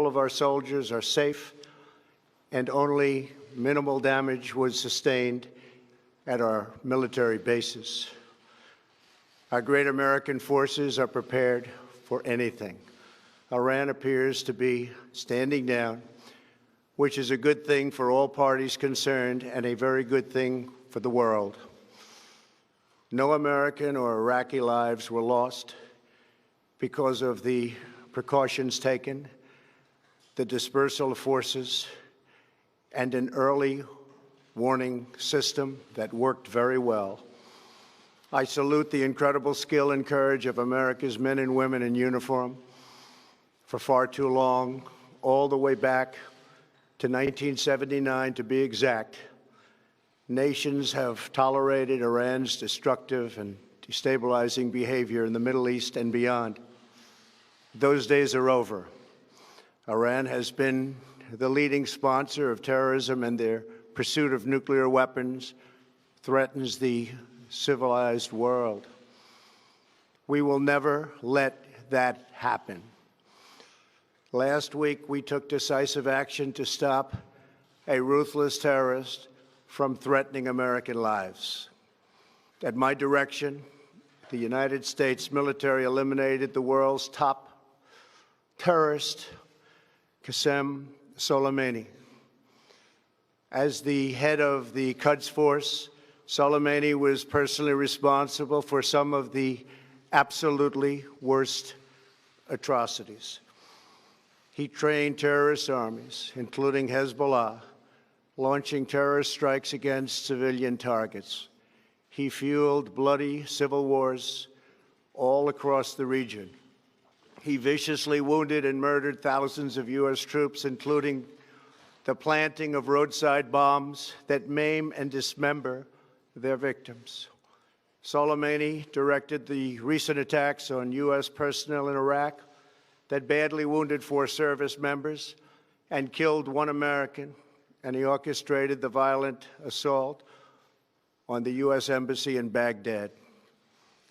of our soldiers are safe, and only minimal damage was sustained at our military bases. Our great American forces are prepared for anything. Iran appears to be standing down, which is a good thing for all parties concerned and a very good thing for the world. No American or Iraqi lives were lost because of the precautions taken, the dispersal of forces, and an early warning system that worked very well. I salute the incredible skill and courage of America's men and women in uniform. For far too long, all the way back to 1979 to be exact, nations have tolerated Iran's destructive and destabilizing behavior in the Middle East and beyond. Those days are over. Iran has been the leading sponsor of terrorism, and their pursuit of nuclear weapons threatens the civilized world. We will never let that happen. Last week, we took decisive action to stop a ruthless terrorist from threatening American lives. At my direction, the United States military eliminated the world's top terrorist, Qasem Soleimani. As the head of the Quds Force, Soleimani was personally responsible for some of the absolutely worst atrocities. He trained terrorist armies, including Hezbollah, launching terrorist strikes against civilian targets. He fueled bloody civil wars all across the region. He viciously wounded and murdered thousands of U.S. troops, including the planting of roadside bombs that maim and dismember their victims. Soleimani directed the recent attacks on U.S. personnel in Iraq that badly wounded 4 service members and killed 1 American, and he orchestrated the violent assault on the U.S. Embassy in Baghdad.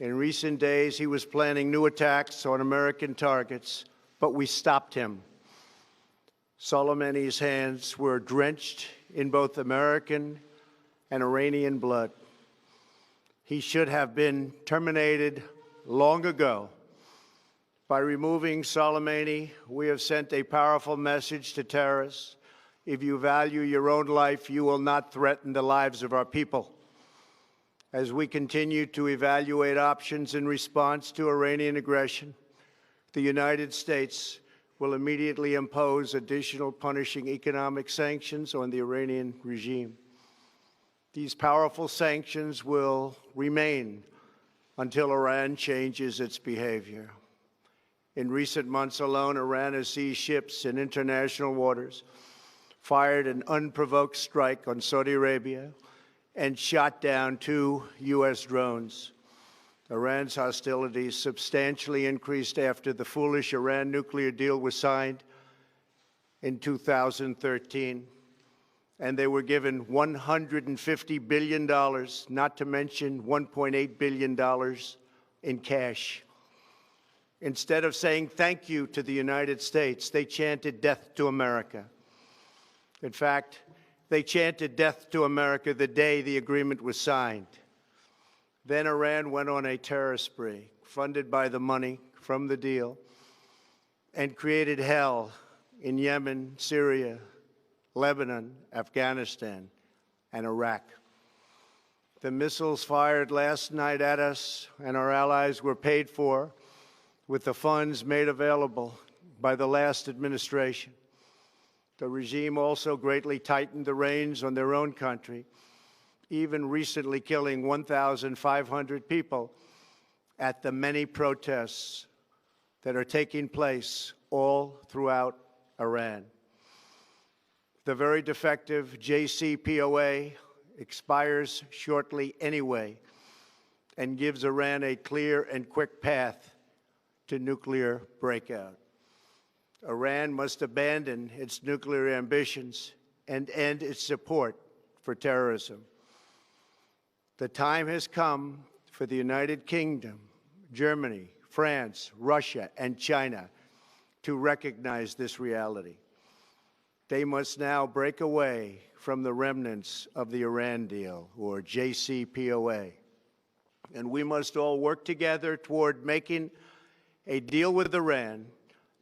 In recent days, he was planning new attacks on American targets, but we stopped him. Soleimani's hands were drenched in both American and Iranian blood. He should have been terminated long ago. By removing Soleimani, we have sent a powerful message to terrorists. If you value your own life, you will not threaten the lives of our people. As we continue to evaluate options in response to Iranian aggression, the United States will immediately impose additional punishing economic sanctions on the Iranian regime. These powerful sanctions will remain until Iran changes its behavior. In recent months alone, Iran has seized ships in international waters, fired an unprovoked strike on Saudi Arabia, and shot down 2 U.S. drones. Iran's hostilities substantially increased after the foolish Iran nuclear deal was signed in 2013, and they were given $150 billion, not to mention $1.8 billion in cash. Instead of saying thank you to the United States, they chanted death to America. In fact, they chanted death to America the day the agreement was signed. Then Iran went on a terror spree, funded by the money from the deal, and created hell in Yemen, Syria, Lebanon, Afghanistan, and Iraq. The missiles fired last night at us and our allies were paid for with the funds made available by the last administration. The regime also greatly tightened the reins on their own country, even recently killing 1,500 people at the many protests that are taking place all throughout Iran. The very defective JCPOA expires shortly anyway and gives Iran a clear and quick path to nuclear breakout. Iran must abandon its nuclear ambitions and end its support for terrorism. The time has come for the United Kingdom, Germany, France, Russia, and China to recognize this reality. They must now break away from the remnants of the Iran deal, or JCPOA. And we must all work together toward making a deal with Iran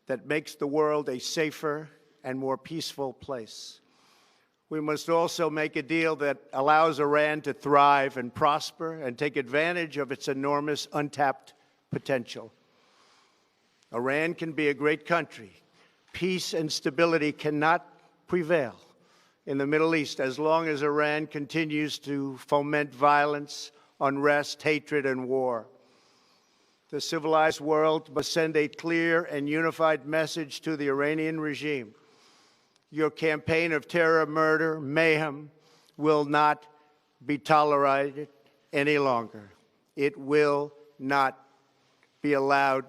that makes the world a safer and more peaceful place. We must also make a deal that allows Iran to thrive and prosper and take advantage of its enormous untapped potential. Iran can be a great country. Peace and stability cannot prevail in the Middle East as long as Iran continues to foment violence, unrest, hatred, and war. The civilized world must send a clear and unified message to the Iranian regime. Your campaign of terror, murder, mayhem will not be tolerated any longer. It will not be allowed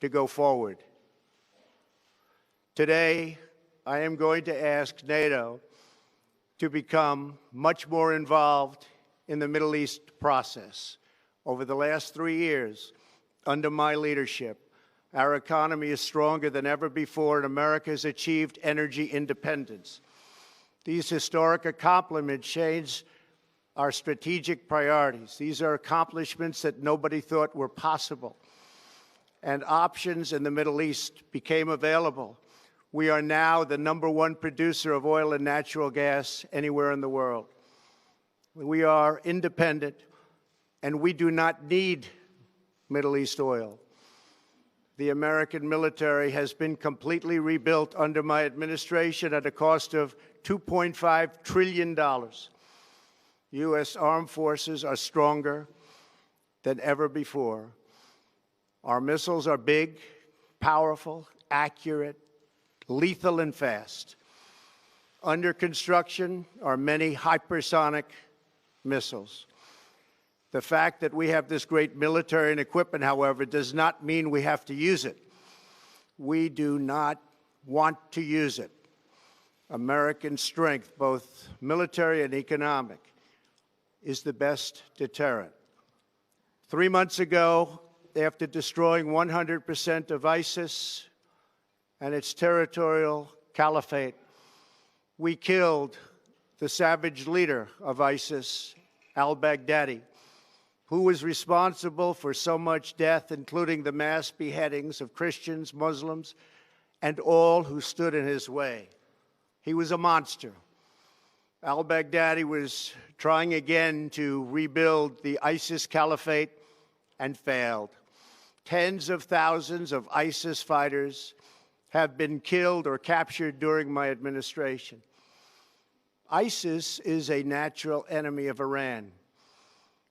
to go forward. Today, I am going to ask NATO to become much more involved in the Middle East process. Over the last 3 years, under my leadership, our economy is stronger than ever before, and America has achieved energy independence. These historic accomplishments change our strategic priorities. These are accomplishments that nobody thought were possible. And options in the Middle East became available. We are now the #1 producer of oil and natural gas anywhere in the world. We are independent, and we do not need Middle East oil. The American military has been completely rebuilt under my administration at a cost of $2.5 trillion. U.S. armed forces are stronger than ever before. Our missiles are big, powerful, accurate, lethal, and fast. Under construction are many hypersonic missiles. The fact that we have this great military and equipment, however, does not mean we have to use it. We do not want to use it. American strength, both military and economic, is the best deterrent. 3 months ago, after destroying 100% of ISIS and its territorial caliphate, we killed the savage leader of ISIS, al-Baghdadi, who was responsible for so much death, including the mass beheadings of Christians, Muslims, and all who stood in his way. He was a monster. Al-Baghdadi was trying again to rebuild the ISIS caliphate and failed. Tens of thousands of ISIS fighters have been killed or captured during my administration. ISIS is a natural enemy of Iran.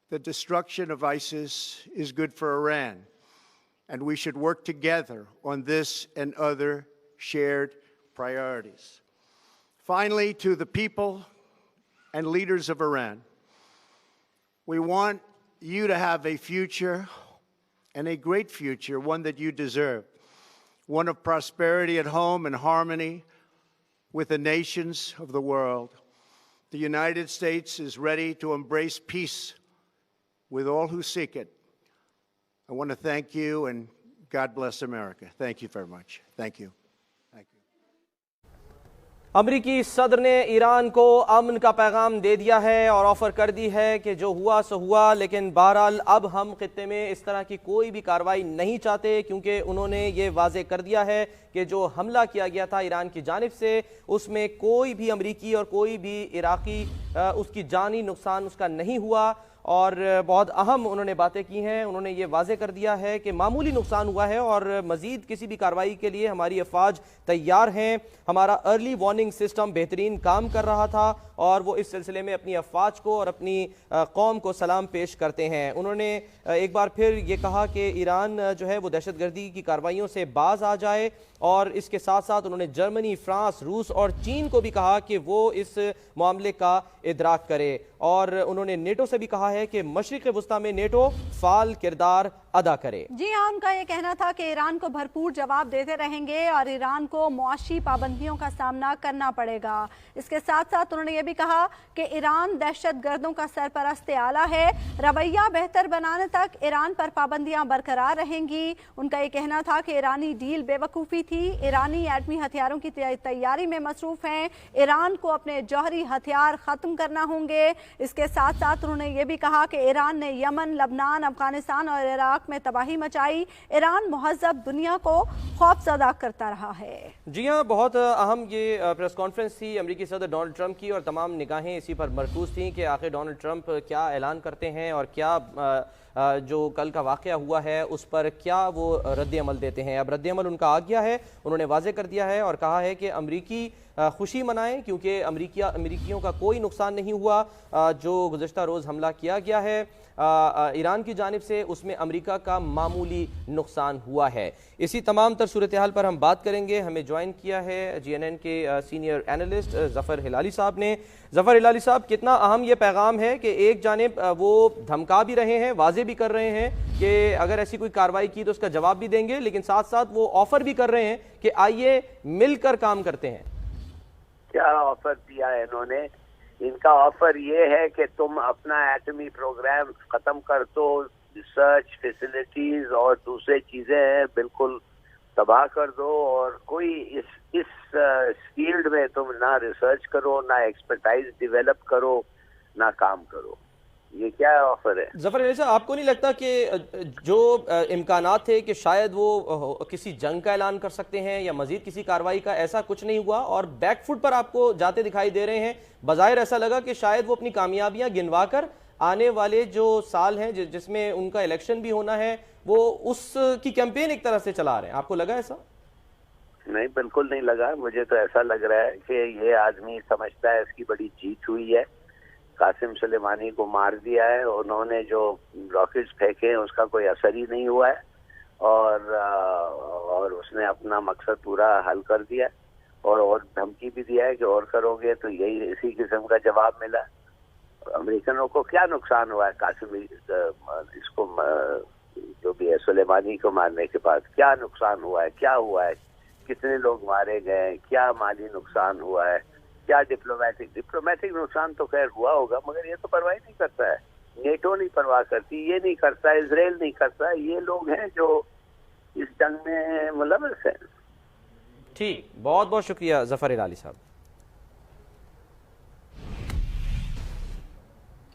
The destruction of ISIS is good for Iran, and we should work together on this and other shared priorities. Finally, to the people and leaders of Iran, we want you to have a future, and a great future, one that you deserve, one of prosperity at home and harmony with the nations of the world. The United States is ready to embrace peace with all who seek it. I want to thank you, and God bless America. Thank you very much. Thank you. Thank you. अमरीकी सदर ने Iran को अमन का पैगाम दे दिया है और offer कर दी है कि जो हुआ सो हुआ, लेकिन बहरहाल अब हम खित्ते में इस तरह की कोई भी कार्रवाई नहीं चाहते, क्योंकि उन्होंने ये वाजे कर दिया है कि जो हमला किया गया था ईरान की जानिब से, उसमें कोई भी अमरीकी और कोई भी इराकी उसकी जानी नुकसान उसका नहीं हुआ। और बहुत अहम उन्होंने बातें की हैं। उन्होंने ये वाजे कर दिया है कि मामूली नुकसान हुआ है और मज़ीद किसी भी कार्रवाई के लिए हमारी अफवाज तैयार हैं। हमारा अर्ली वार्निंग सिस्टम बेहतरीन काम कर रहा था और वो इस सिलसिले में अपनी अफवाज को और अपनी कौम को सलाम पेश करते हैं। उन्होंने एक बार फिर ये कहा कि ईरान जो है वो दहशतगर्दी की कार्रवाइयों से बाज आ जाए, और इसके साथ साथ उन्होंने जर्मनी, फ्रांस, रूस और चीन को भी कहा कि वो इस मामले का इदराक करे। और उन्होंने नेटो से भी कहा है कि मशरिक़ वस्ता में नेटो फ़ाल किरदार अदा करे। जी हाँ, उनका ये कहना था कि ईरान को भरपूर जवाब देते रहेंगे और ईरान को मुआशी पाबंदियों का सामना करना पड़ेगा। इसके साथ साथ उन्होंने ये भी कहा कि ईरान दहशतगर्दों का सरपरस्त आला है, रवैया बेहतर बनाने तक ईरान पर पाबंदियां बरकरार रहेंगी। उनका ये कहना था कि ईरानी डील बेवकूफ़ी थी, ईरानी एटमी हथियारों की तैयारी में मसरूफ़ हैं, ईरान को अपने जौहरी हथियार ख़त्म करना होंगे। इसके साथ साथ उन्होंने ये भी कहा कि ईरान ने यमन, लबनान, अफगानिस्तान और इराक में तबाही मचाई। ईरान महज़ब दुनिया को खौफज़दा करता रहा है। जी हाँ, बहुत अहम ये प्रेस कॉन्फ्रेंस थी अमेरिकी सदर डोनाल्ड ट्रंप की और तमाम निगाहें इसी पर मरकूज़ थीं कि आखिर डोनाल्ड ट्रंप क्या ऐलान करते हैं और क्या जो कल का वाक़या हुआ है उस पर क्या वो रद्द अमल देते हैं। अब रद्द अमल उनका आ गया है, उन्होंने वाज़े कर दिया है और कहा है कि अमरीकी खुशी मनाएं क्योंकि अमरीकियों का कोई नुकसान नहीं हुआ। जो गुज़श्ता रोज़ हमला किया गया है ईरान की जानिब से, उसमें अमेरिका का मामूली नुकसान हुआ है। इसी तमाम तर सूरत हाल पर हम बात करेंगे। हमें ज्वाइन किया है GNN के सीनियर एनालिस्ट ज़फ़र हिलाली साहब ने। ज़फ़र हिलाली साहब, कितना अहम ये पैगाम है कि एक जानिब वो धमका भी रहे हैं, वाजे भी कर रहे हैं कि अगर ऐसी कोई कार्रवाई की तो उसका जवाब भी देंगे, लेकिन साथ साथ वो ऑफ़र भी कर रहे हैं कि आइए मिलकर काम करते हैं। क्या ऑफर दिया है इन्होंने? इनका ऑफर ये है कि तुम अपना एटमी प्रोग्राम खत्म कर दो, रिसर्च फैसिलिटीज और दूसरे चीजें हैं बिल्कुल तबाह कर दो और कोई इस फील्ड में तुम ना रिसर्च करो, ना एक्सपर्टाइज डेवलप करो, ना काम करो। ये क्या ऑफर है? ज़फ़र अली साहब, आपको नहीं लगता कि जो इम्कानात थे कि शायद वो किसी जंग का ऐलान कर सकते हैं या मजीद किसी कार्रवाई का, ऐसा कुछ नहीं हुआ और बैकफुट पर आपको जाते दिखाई दे रहे हैं? बज़ाहिर ऐसा लगा कि शायद वो अपनी कामयाबियां गिनवा कर आने वाले जो साल हैं जिसमें उनका इलेक्शन भी होना है, वो उसकी कैंपेन एक तरह से चला रहे हैं। आपको लगा ऐसा? नहीं, बिल्कुल नहीं लगा। मुझे तो ऐसा लग रहा है कि ये आदमी समझता है इसकी बड़ी जीत हुई है, कासिम सुलेमानी को मार दिया है, उन्होंने जो रॉकेट्स फेंके हैं उसका कोई असर ही नहीं हुआ है और उसने अपना मकसद पूरा हल कर दिया और धमकी भी दिया है कि और करोगे तो यही इसी किस्म का जवाब मिला। अमेरिकनों को क्या नुकसान हुआ है कासिम इसको जो भी है सुलेमानी को मारने के बाद? क्या नुकसान हुआ है, क्या हुआ है, कितने लोग मारे गए, क्या माली नुकसान हुआ है, क्या डिप्लोमेटिक नुकसान तो खैर हुआ होगा, मगर ये तो परवाह नहीं करता है। नेटो नहीं परवाह करती, ये नहीं करता, इजराइल नहीं करता। ये लोग हैं जो इस जंग में मुलव्वस हैं। ठीक, बहुत बहुत शुक्रिया ज़फ़र हिलाली साहब।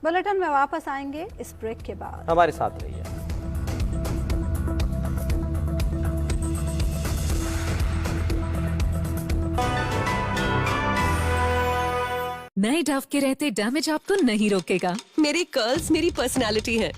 बुलेटिन में वापस आएंगे इस ब्रेक के बाद, हमारे साथ रहिए। नए डव के रहते डैमेज आपको नहीं रोकेगा। मेरे कर्ल्स मेरी पर्सनालिटी है।